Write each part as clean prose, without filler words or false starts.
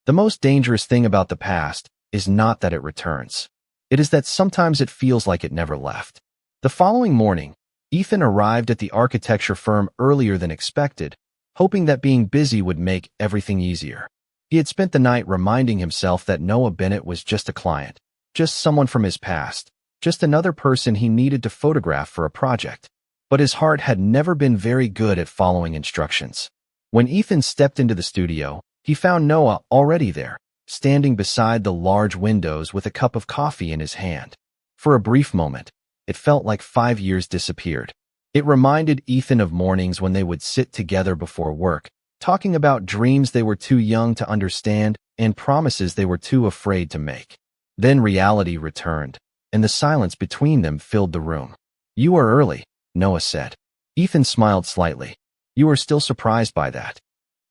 The most dangerous thing about the past is not that it returns. It is that sometimes it feels like it never left. The following morning, Ethan arrived at the architecture firm earlier than expected, hoping that being busy would make everything easier. He had spent the night reminding himself that Noah Bennett was just a client, just someone from his past, just another person he needed to photograph for a project. But his heart had never been very good at following instructions. When Ethan stepped into the studio, he found Noah already there, standing beside the large windows with a cup of coffee in his hand. For a brief moment, it felt like 5 years disappeared. It reminded Ethan of mornings when they would sit together before work, talking about dreams they were too young to understand and promises they were too afraid to make. Then reality returned, and the silence between them filled the room. "You are early," Noah said. Ethan smiled slightly. "You are still surprised by that?"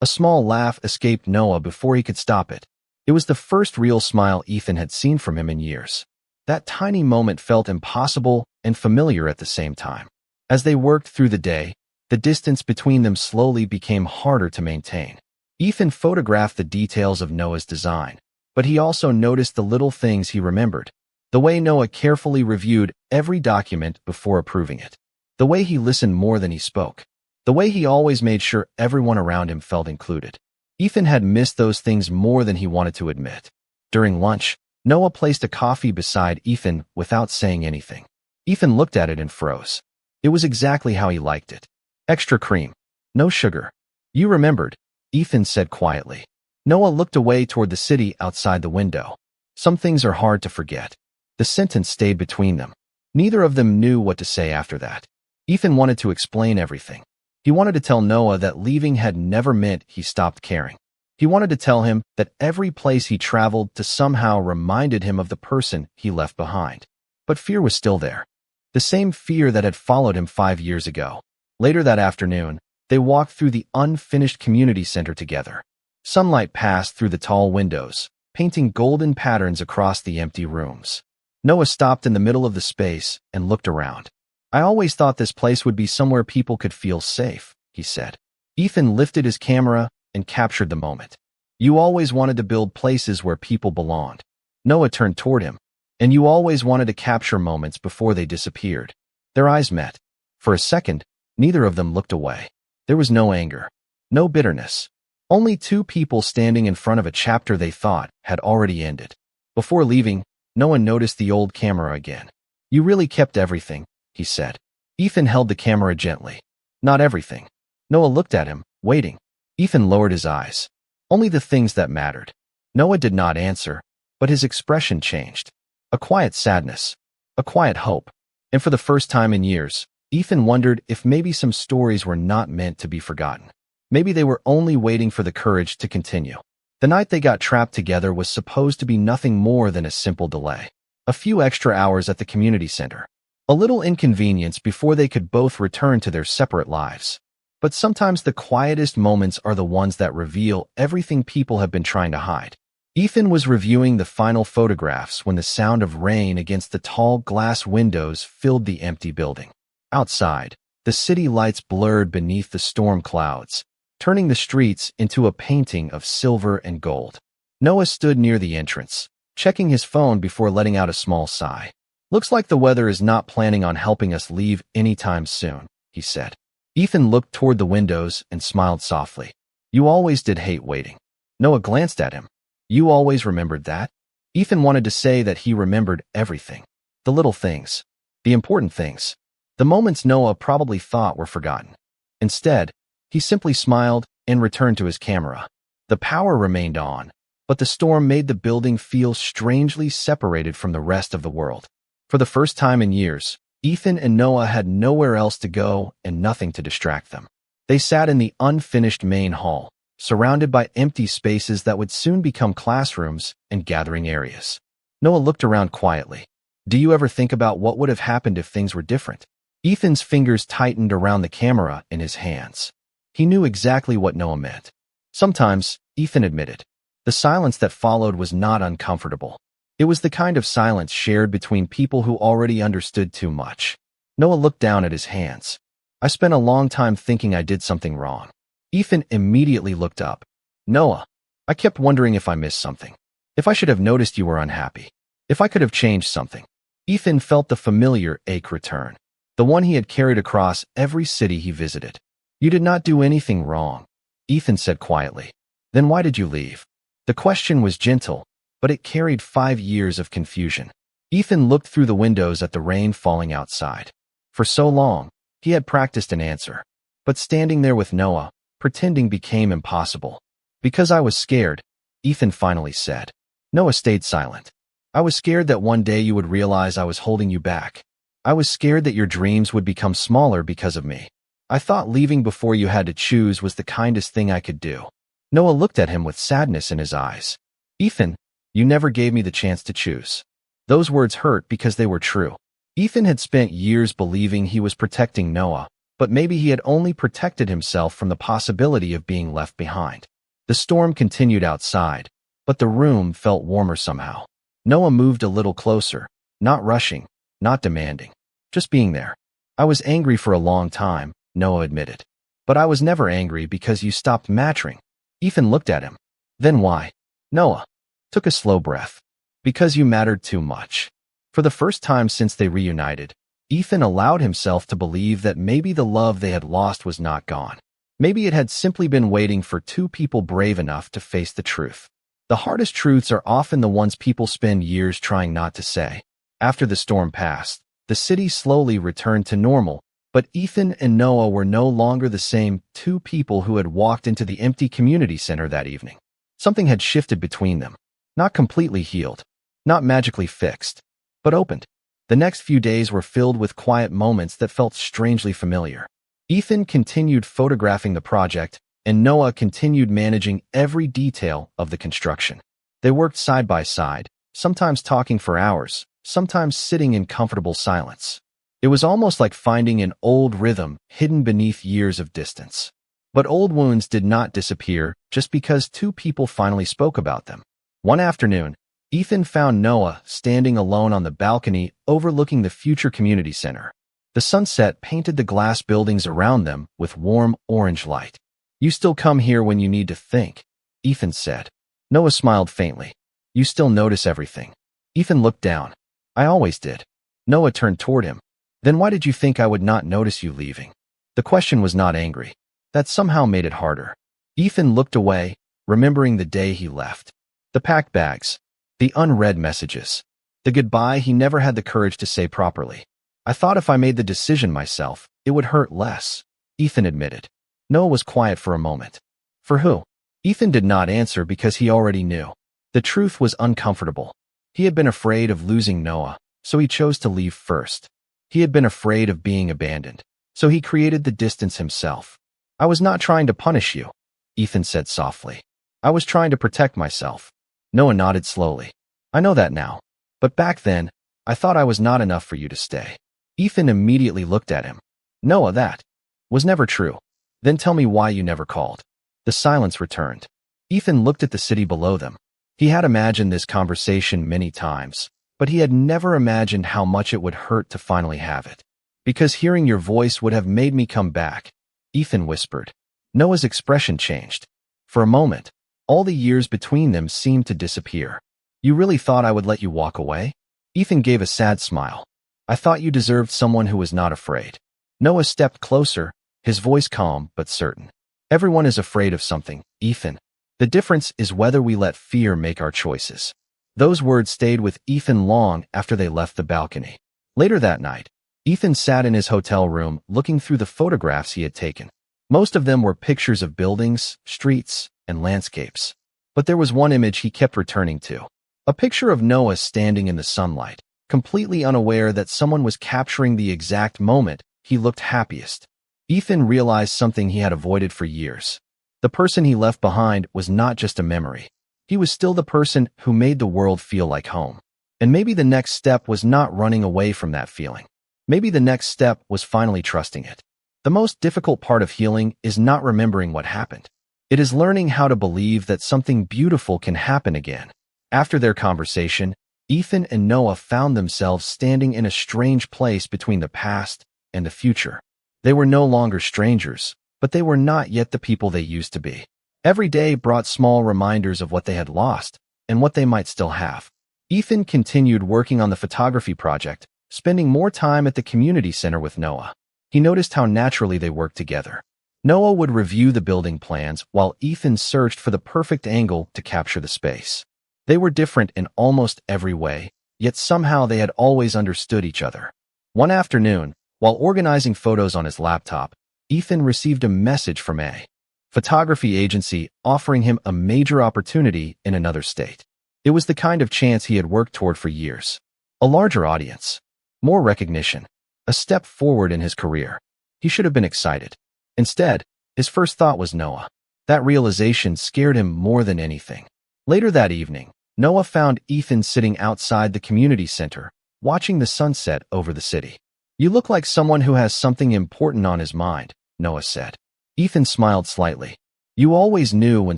A small laugh escaped Noah before he could stop it. It was the first real smile Ethan had seen from him in years. That tiny moment felt impossible and familiar at the same time. As they worked through the day, the distance between them slowly became harder to maintain. Ethan photographed the details of Noah's design, but he also noticed the little things he remembered. The way Noah carefully reviewed every document before approving it. The way he listened more than he spoke. The way he always made sure everyone around him felt included. Ethan had missed those things more than he wanted to admit. During lunch, Noah placed a coffee beside Ethan without saying anything. Ethan looked at it and froze. It was exactly how he liked it. Extra cream. No sugar. "You remembered," Ethan said quietly. Noah looked away toward the city outside the window. "Some things are hard to forget." The sentence stayed between them. Neither of them knew what to say after that. Ethan wanted to explain everything. He wanted to tell Noah that leaving had never meant he stopped caring. He wanted to tell him that every place he traveled to somehow reminded him of the person he left behind. But fear was still there. The same fear that had followed him 5 years ago. Later that afternoon, they walked through the unfinished community center together. Sunlight passed through the tall windows, painting golden patterns across the empty rooms. Noah stopped in the middle of the space and looked around. "I always thought this place would be somewhere people could feel safe," he said. Ethan lifted his camera and captured the moment. "You always wanted to build places where people belonged." Noah turned toward him. "And you always wanted to capture moments before they disappeared." Their eyes met. For a second, neither of them looked away. There was no anger, no bitterness. Only two people standing in front of a chapter they thought had already ended. Before leaving, Noah noticed the old camera again. "You really kept everything," he said. Ethan held the camera gently. "Not everything." Noah looked at him, waiting. Ethan lowered his eyes. "Only the things that mattered." Noah did not answer, but his expression changed. A quiet sadness, a quiet hope. And for the first time in years, Ethan wondered if maybe some stories were not meant to be forgotten. Maybe they were only waiting for the courage to continue. The night they got trapped together was supposed to be nothing more than a simple delay. A few extra hours at the community center. A little inconvenience before they could both return to their separate lives. But sometimes the quietest moments are the ones that reveal everything people have been trying to hide. Ethan was reviewing the final photographs when the sound of rain against the tall glass windows filled the empty building. Outside, the city lights blurred beneath the storm clouds, turning the streets into a painting of silver and gold. Noah stood near the entrance, checking his phone before letting out a small sigh. "Looks like the weather is not planning on helping us leave anytime soon," he said. Ethan looked toward the windows and smiled softly. "You always did hate waiting." Noah glanced at him. "You always remembered that?" Ethan wanted to say that he remembered everything. The little things. The important things. The moments Noah probably thought were forgotten. Instead, he simply smiled and returned to his camera. The power remained on, but the storm made the building feel strangely separated from the rest of the world. For the first time in years, Ethan and Noah had nowhere else to go and nothing to distract them. They sat in the unfinished main hall, surrounded by empty spaces that would soon become classrooms and gathering areas. Noah looked around quietly. "Do you ever think about what would have happened if things were different?" Ethan's fingers tightened around the camera in his hands. He knew exactly what Noah meant. Sometimes, Ethan admitted. The silence that followed was not uncomfortable. It was the kind of silence shared between people who already understood too much. Noah looked down at his hands. "I spent a long time thinking I did something wrong." Ethan immediately looked up. "Noah." I kept wondering if I missed something. If I should have noticed you were unhappy. If I could have changed something. Ethan felt the familiar ache return. The one he had carried across every city he visited. You did not do anything wrong, Ethan said quietly. Then why did you leave? The question was gentle, but it carried 5 years of confusion. Ethan looked through the windows at the rain falling outside. For so long, he had practiced an answer. But standing there with Noah, pretending became impossible. Because I was scared, Ethan finally said. Noah stayed silent. I was scared that one day you would realize I was holding you back. I was scared that your dreams would become smaller because of me. I thought leaving before you had to choose was the kindest thing I could do. Noah looked at him with sadness in his eyes. Ethan, you never gave me the chance to choose. Those words hurt because they were true. Ethan had spent years believing he was protecting Noah, but maybe he had only protected himself from the possibility of being left behind. The storm continued outside, but the room felt warmer somehow. Noah moved a little closer, not rushing, not demanding, just being there. I was angry for a long time, Noah admitted. But I was never angry because you stopped mattering. Ethan looked at him. Then why? Noah took a slow breath. Because you mattered too much. For the first time since they reunited, Ethan allowed himself to believe that maybe the love they had lost was not gone. Maybe it had simply been waiting for two people brave enough to face the truth. The hardest truths are often the ones people spend years trying not to say. After the storm passed, the city slowly returned to normal, but Ethan and Noah were no longer the same two people who had walked into the empty community center that evening. Something had shifted between them. Not completely healed, not magically fixed, but opened. The next few days were filled with quiet moments that felt strangely familiar. Ethan continued photographing the project, and Noah continued managing every detail of the construction. They worked side by side, sometimes talking for hours, sometimes sitting in comfortable silence. It was almost like finding an old rhythm hidden beneath years of distance. But old wounds did not disappear just because two people finally spoke about them. One afternoon, Ethan found Noah standing alone on the balcony overlooking the future community center. The sunset painted the glass buildings around them with warm orange light. You still come here when you need to think, Ethan said. Noah smiled faintly. You still notice everything. Ethan looked down. I always did. Noah turned toward him. Then why did you think I would not notice you leaving? The question was not angry. That somehow made it harder. Ethan looked away, remembering the day he left. The packed bags. The unread messages. The goodbye he never had the courage to say properly. I thought if I made the decision myself, it would hurt less, Ethan admitted. Noah was quiet for a moment. For who? Ethan did not answer because he already knew. The truth was uncomfortable. He had been afraid of losing Noah, so he chose to leave first. He had been afraid of being abandoned, so he created the distance himself. I was not trying to punish you, Ethan said softly. I was trying to protect myself. Noah nodded slowly. I know that now. But back then, I thought I was not enough for you to stay. Ethan immediately looked at him. Noah, that was never true. Then tell me why you never called. The silence returned. Ethan looked at the city below them. He had imagined this conversation many times, but he had never imagined how much it would hurt to finally have it. Because hearing your voice would have made me come back, Ethan whispered. Noah's expression changed. For a moment, all the years between them seemed to disappear. You really thought I would let you walk away? Ethan gave a sad smile. I thought you deserved someone who was not afraid. Noah stepped closer, his voice calm but certain. Everyone is afraid of something, Ethan. The difference is whether we let fear make our choices. Those words stayed with Ethan long after they left the balcony. Later that night, Ethan sat in his hotel room looking through the photographs he had taken. Most of them were pictures of buildings, streets, and landscapes. But there was one image he kept returning to. A picture of Noah standing in the sunlight, completely unaware that someone was capturing the exact moment he looked happiest. Ethan realized something he had avoided for years. The person he left behind was not just a memory. He was still the person who made the world feel like home. And maybe the next step was not running away from that feeling. Maybe the next step was finally trusting it. The most difficult part of healing is not remembering what happened. It is learning how to believe that something beautiful can happen again. After their conversation, Ethan and Noah found themselves standing in a strange place between the past and the future. They were no longer strangers, but they were not yet the people they used to be. Every day brought small reminders of what they had lost and what they might still have. Ethan continued working on the photography project, spending more time at the community center with Noah. He noticed how naturally they worked together. Noah would review the building plans while Ethan searched for the perfect angle to capture the space. They were different in almost every way, yet somehow they had always understood each other. One afternoon, while organizing photos on his laptop, Ethan received a message from a photography agency offering him a major opportunity in another state. It was the kind of chance he had worked toward for years. A larger audience, more recognition, a step forward in his career. He should have been excited. Instead, his first thought was Noah. That realization scared him more than anything. Later that evening, Noah found Ethan sitting outside the community center, watching the sunset over the city. "You look like someone who has something important on his mind," Noah said. Ethan smiled slightly. "You always knew when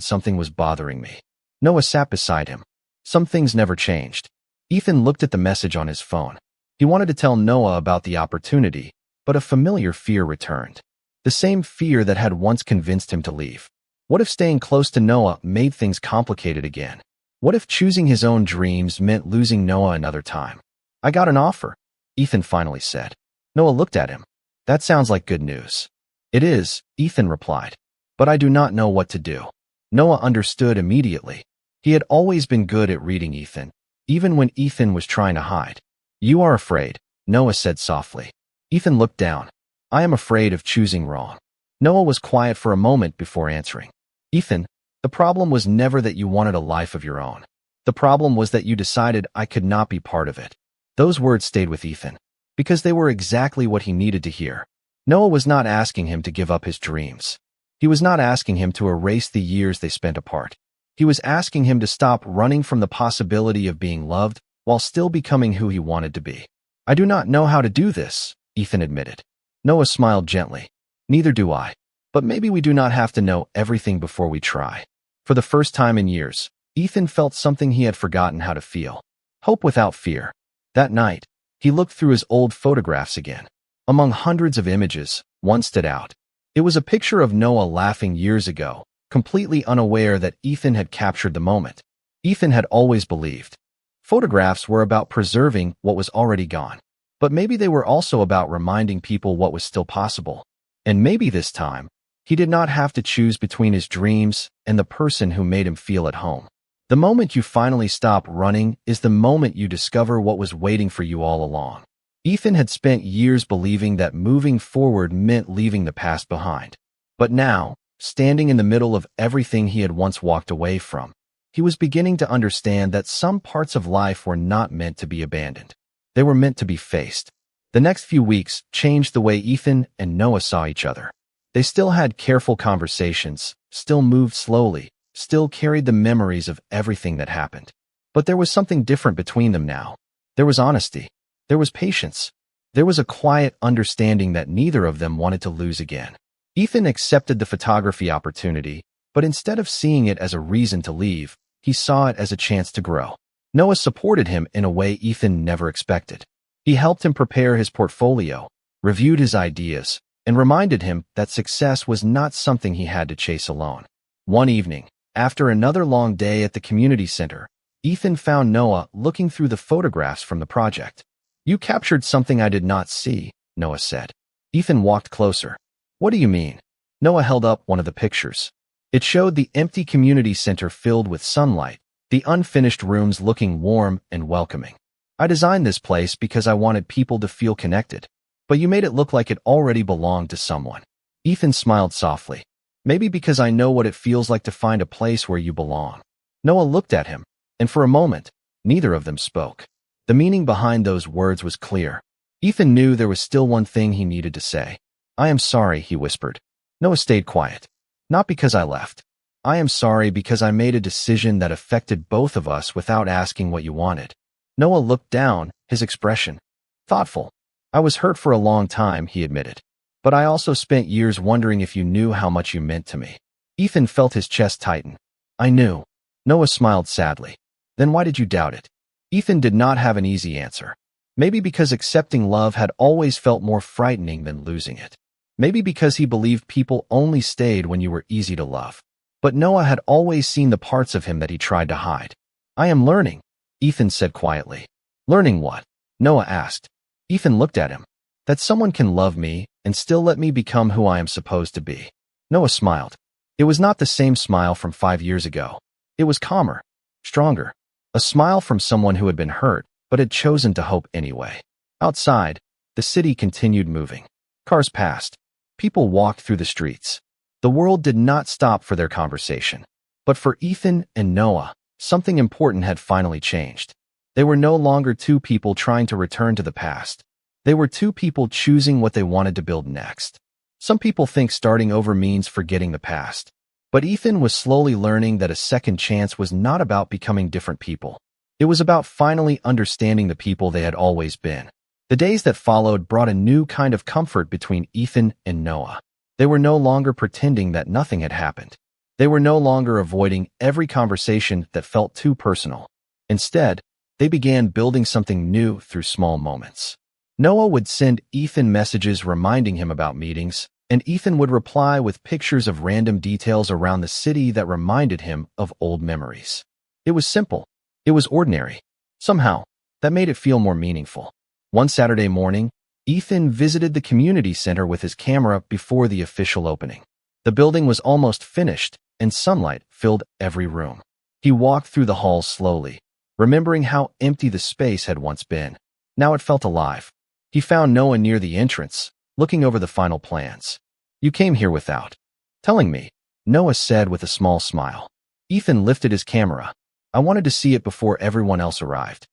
something was bothering me." Noah sat beside him. Some things never changed. Ethan looked at the message on his phone. He wanted to tell Noah about the opportunity, but a familiar fear returned. The same fear that had once convinced him to leave. What if staying close to Noah made things complicated again? What if choosing his own dreams meant losing Noah another time? "I got an offer," Ethan finally said. Noah looked at him. "That sounds like good news." "It is," Ethan replied. "But I do not know what to do." Noah understood immediately. He had always been good at reading Ethan, even when Ethan was trying to hide. "You are afraid," Noah said softly. Ethan looked down. "I am afraid of choosing wrong." Noah was quiet for a moment before answering. "Ethan, the problem was never that you wanted a life of your own. The problem was that you decided I could not be part of it." Those words stayed with Ethan, because they were exactly what he needed to hear. Noah was not asking him to give up his dreams. He was not asking him to erase the years they spent apart. He was asking him to stop running from the possibility of being loved while still becoming who he wanted to be. "I do not know how to do this," Ethan admitted. Noah smiled gently. "Neither do I. But maybe we do not have to know everything before we try." For the first time in years, Ethan felt something he had forgotten how to feel. Hope without fear. That night, he looked through his old photographs again. Among hundreds of images, one stood out. It was a picture of Noah laughing years ago, completely unaware that Ethan had captured the moment. Ethan had always believed photographs were about preserving what was already gone. But maybe they were also about reminding people what was still possible. And maybe this time, he did not have to choose between his dreams and the person who made him feel at home. The moment you finally stop running is the moment you discover what was waiting for you all along. Ethan had spent years believing that moving forward meant leaving the past behind. But now, standing in the middle of everything he had once walked away from, he was beginning to understand that some parts of life were not meant to be abandoned. They were meant to be faced. The next few weeks changed the way Ethan and Noah saw each other. They still had careful conversations, still moved slowly, still carried the memories of everything that happened. But there was something different between them now. There was honesty. There was patience. There was a quiet understanding that neither of them wanted to lose again. Ethan accepted the photography opportunity, but instead of seeing it as a reason to leave, he saw it as a chance to grow. Noah supported him in a way Ethan never expected. He helped him prepare his portfolio, reviewed his ideas, and reminded him that success was not something he had to chase alone. One evening, after another long day at the community center, Ethan found Noah looking through the photographs from the project. "You captured something I did not see," Noah said. Ethan walked closer. "What do you mean?" Noah held up one of the pictures. It showed the empty community center filled with sunlight, the unfinished rooms looking warm and welcoming. "I designed this place because I wanted people to feel connected, but you made it look like it already belonged to someone." Ethan smiled softly. "Maybe because I know what it feels like to find a place where you belong." Noah looked at him, and for a moment, neither of them spoke. The meaning behind those words was clear. Ethan knew there was still one thing he needed to say. "I am sorry," he whispered. Noah stayed quiet. "Not because I left. I am sorry because I made a decision that affected both of us without asking what you wanted." Noah looked down, his expression thoughtful. "I was hurt for a long time," he admitted. "But I also spent years wondering if you knew how much you meant to me." Ethan felt his chest tighten. "I knew." Noah smiled sadly. "Then why did you doubt it?" Ethan did not have an easy answer. Maybe because accepting love had always felt more frightening than losing it. Maybe because he believed people only stayed when you were easy to love. But Noah had always seen the parts of him that he tried to hide. "I am learning," Ethan said quietly. "Learning what?" Noah asked. Ethan looked at him. "That someone can love me and still let me become who I am supposed to be." Noah smiled. It was not the same smile from 5 years ago. It was calmer, stronger. A smile from someone who had been hurt, but had chosen to hope anyway. Outside, the city continued moving. Cars passed. People walked through the streets. The world did not stop for their conversation. But for Ethan and Noah, something important had finally changed. They were no longer two people trying to return to the past. They were two people choosing what they wanted to build next. Some people think starting over means forgetting the past. But Ethan was slowly learning that a second chance was not about becoming different people. It was about finally understanding the people they had always been. The days that followed brought a new kind of comfort between Ethan and Noah. They were no longer pretending that nothing had happened. They were no longer avoiding every conversation that felt too personal. Instead, they began building something new through small moments. Noah would send Ethan messages reminding him about meetings, and Ethan would reply with pictures of random details around the city that reminded him of old memories. It was simple. It was ordinary. Somehow, that made it feel more meaningful. One Saturday morning, Ethan visited the community center with his camera before the official opening. The building was almost finished, and sunlight filled every room. He walked through the halls slowly, remembering how empty the space had once been. Now it felt alive. He found Noah near the entrance, looking over the final plans. "You came here without telling me," Noah said with a small smile. Ethan lifted his camera. "I wanted to see it before everyone else arrived."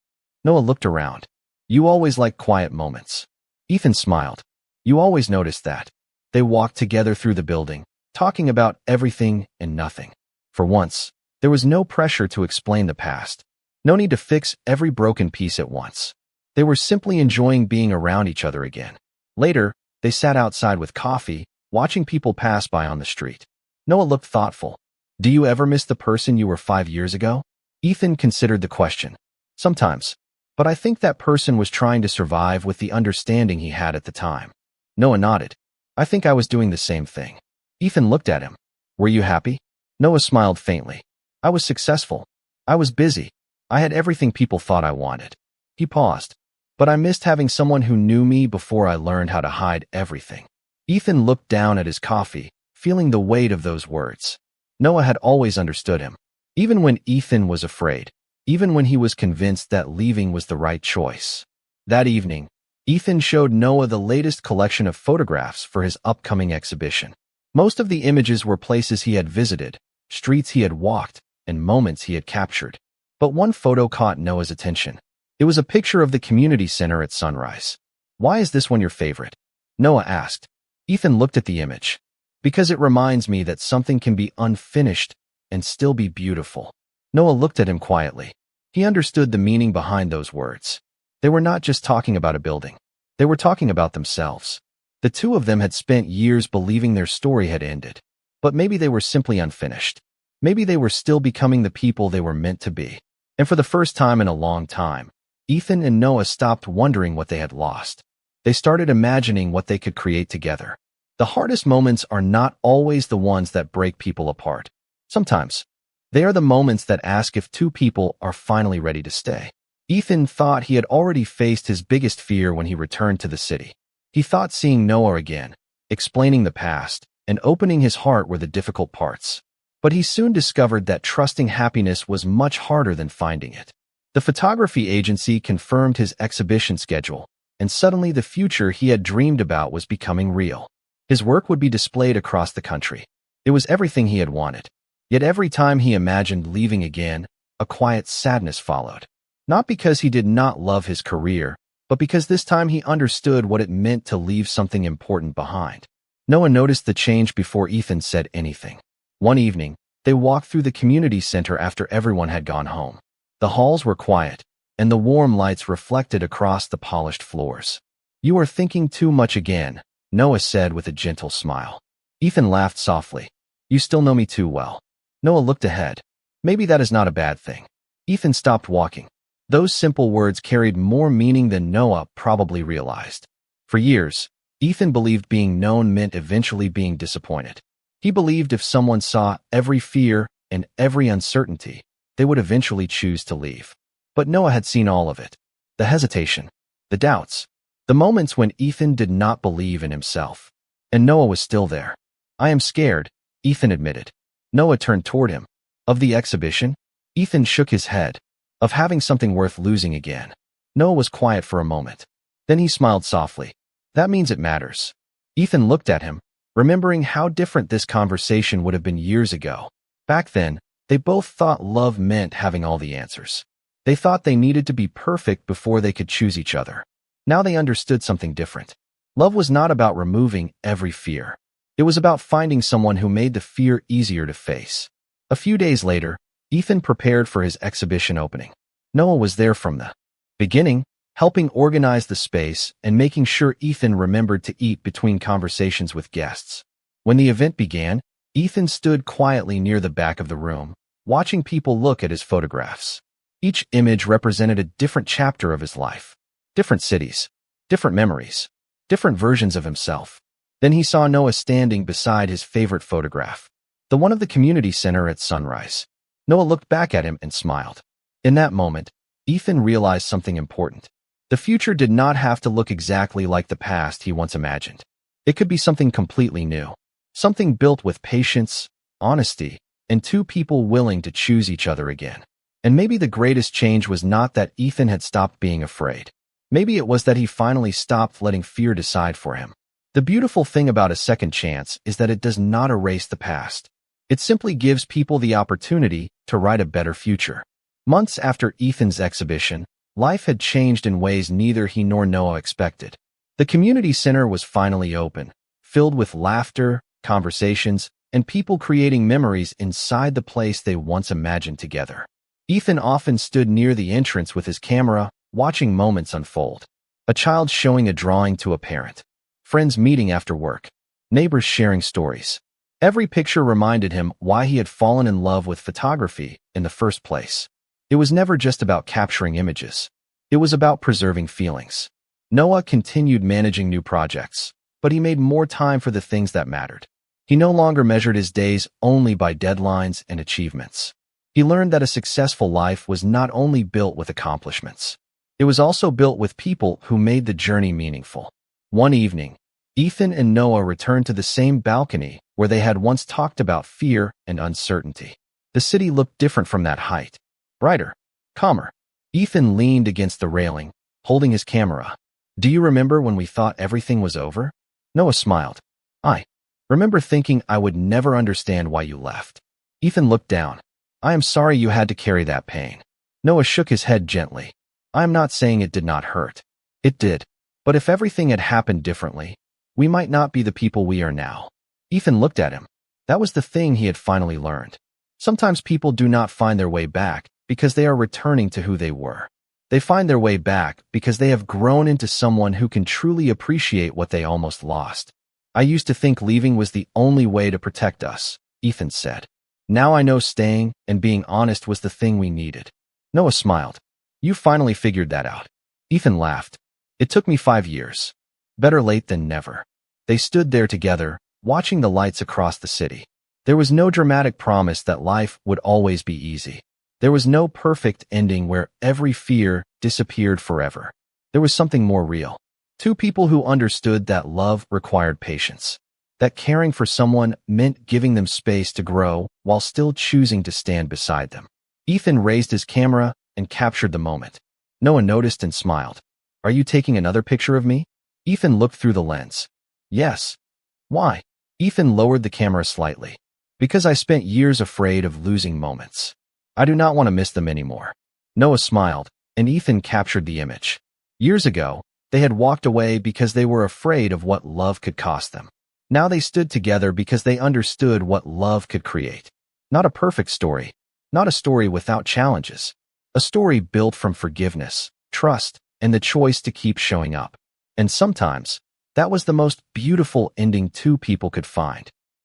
Noah looked around. "You always like quiet moments." Ethan smiled. "You always noticed that." They walked together through the building, talking about everything and nothing. For once, there was no pressure to explain the past. No need to fix every broken piece at once. They were simply enjoying being around each other again. Later, they sat outside with coffee, watching people pass by on the street. Noah looked thoughtful. "Do you ever miss the person you were 5 years ago?" Ethan considered the question. "Sometimes. But I think that person was trying to survive with the understanding he had at the time." Noah nodded. "I think I was doing the same thing." Ethan looked at him. "Were you happy?" Noah smiled faintly. "I was successful. I was busy. I had everything people thought I wanted." He paused. "But I missed having someone who knew me before I learned how to hide everything." Ethan looked down at his coffee, feeling the weight of those words. Noah had always understood him. Even when Ethan was afraid. Even when he was convinced that leaving was the right choice. That evening, Ethan showed Noah the latest collection of photographs for his upcoming exhibition. Most of the images were places he had visited, streets he had walked, and moments he had captured. But one photo caught Noah's attention. It was a picture of the community center at sunrise. "Why is this one your favorite?" Noah asked. Ethan looked at the image. "Because it reminds me that something can be unfinished and still be beautiful." Noah looked at him quietly. He understood the meaning behind those words. They were not just talking about a building. They were talking about themselves. The two of them had spent years believing their story had ended. But maybe they were simply unfinished. Maybe they were still becoming the people they were meant to be. And for the first time in a long time, Ethan and Noah stopped wondering what they had lost. They started imagining what they could create together. The hardest moments are not always the ones that break people apart. Sometimes, they are the moments that ask if two people are finally ready to stay. Ethan thought he had already faced his biggest fear when he returned to the city. He thought seeing Noah again, explaining the past, and opening his heart were the difficult parts. But he soon discovered that trusting happiness was much harder than finding it. The photography agency confirmed his exhibition schedule, and suddenly the future he had dreamed about was becoming real. His work would be displayed across the country. It was everything he had wanted. Yet every time he imagined leaving again, a quiet sadness followed. Not because he did not love his career, but because this time he understood what it meant to leave something important behind. Noah noticed the change before Ethan said anything. One evening, they walked through the community center after everyone had gone home. The halls were quiet, and the warm lights reflected across the polished floors. "You are thinking too much again," Noah said with a gentle smile. Ethan laughed softly. "You still know me too well." Noah looked ahead. Maybe that is not a bad thing. Ethan stopped walking. Those simple words carried more meaning than Noah probably realized. For years, Ethan believed being known meant eventually being disappointed. He believed if someone saw every fear and every uncertainty, they would eventually choose to leave. But Noah had seen all of it. The hesitation, the doubts, the moments when Ethan did not believe in himself. And Noah was still there. "I am scared," Ethan admitted. Noah turned toward him. "Of the exhibition?" Ethan shook his head. "Of having something worth losing again." Noah was quiet for a moment. Then he smiled softly. "That means it matters." Ethan looked at him, remembering how different this conversation would have been years ago. Back then, they both thought love meant having all the answers. They thought they needed to be perfect before they could choose each other. Now they understood something different. Love was not about removing every fear. It was about finding someone who made the fear easier to face. A few days later, Ethan prepared for his exhibition opening. Noah was there from the beginning, helping organize the space and making sure Ethan remembered to eat between conversations with guests. When the event began, Ethan stood quietly near the back of the room, watching people look at his photographs. Each image represented a different chapter of his life. Different cities, different memories, different versions of himself. Then he saw Noah standing beside his favorite photograph, the one of the community center at sunrise. Noah looked back at him and smiled. In that moment, Ethan realized something important. The future did not have to look exactly like the past he once imagined. It could be something completely new, something built with patience, honesty, and two people willing to choose each other again. And maybe the greatest change was not that Ethan had stopped being afraid. Maybe it was that he finally stopped letting fear decide for him. The beautiful thing about a second chance is that it does not erase the past. It simply gives people the opportunity to write a better future. Months after Ethan's exhibition, life had changed in ways neither he nor Noah expected. The community center was finally open, filled with laughter, conversations, and people creating memories inside the place they once imagined together. Ethan often stood near the entrance with his camera, watching moments unfold. A child showing a drawing to a parent, friends meeting after work, neighbors sharing stories. Every picture reminded him why he had fallen in love with photography in the first place. It was never just about capturing images. It was about preserving feelings. Noah continued managing new projects, but he made more time for the things that mattered. He no longer measured his days only by deadlines and achievements. He learned that a successful life was not only built with accomplishments. It was also built with people who made the journey meaningful. One evening, Ethan and Noah returned to the same balcony where they had once talked about fear and uncertainty. The city looked different from that height. Brighter, calmer. Ethan leaned against the railing, holding his camera. "Do you remember when we thought everything was over?" Noah smiled. "I remember thinking I would never understand why you left." Ethan looked down. "I am sorry you had to carry that pain." Noah shook his head gently. "I am not saying it did not hurt. It did. But if everything had happened differently, we might not be the people we are now." Ethan looked at him. That was the thing he had finally learned. Sometimes people do not find their way back because they are returning to who they were. They find their way back because they have grown into someone who can truly appreciate what they almost lost. "I used to think leaving was the only way to protect us," Ethan said. "Now I know staying and being honest was the thing we needed." Noah smiled. "You finally figured that out." Ethan laughed. "It took me 5 years. Better late than never." They stood there together, watching the lights across the city. There was no dramatic promise that life would always be easy. There was no perfect ending where every fear disappeared forever. There was something more real. Two people who understood that love required patience, that caring for someone meant giving them space to grow while still choosing to stand beside them. Ethan raised his camera and captured the moment. Noah noticed and smiled. "Are you taking another picture of me?" Ethan looked through the lens. "Yes." "Why?" Ethan lowered the camera slightly. "Because I spent years afraid of losing moments. I do not want to miss them anymore." Noah smiled, and Ethan captured the image. Years ago, they had walked away because they were afraid of what love could cost them. Now they stood together because they understood what love could create. Not a perfect story, not a story without challenges. A story built from forgiveness, trust, and the choice to keep showing up. And sometimes, that was the most beautiful ending two people could find.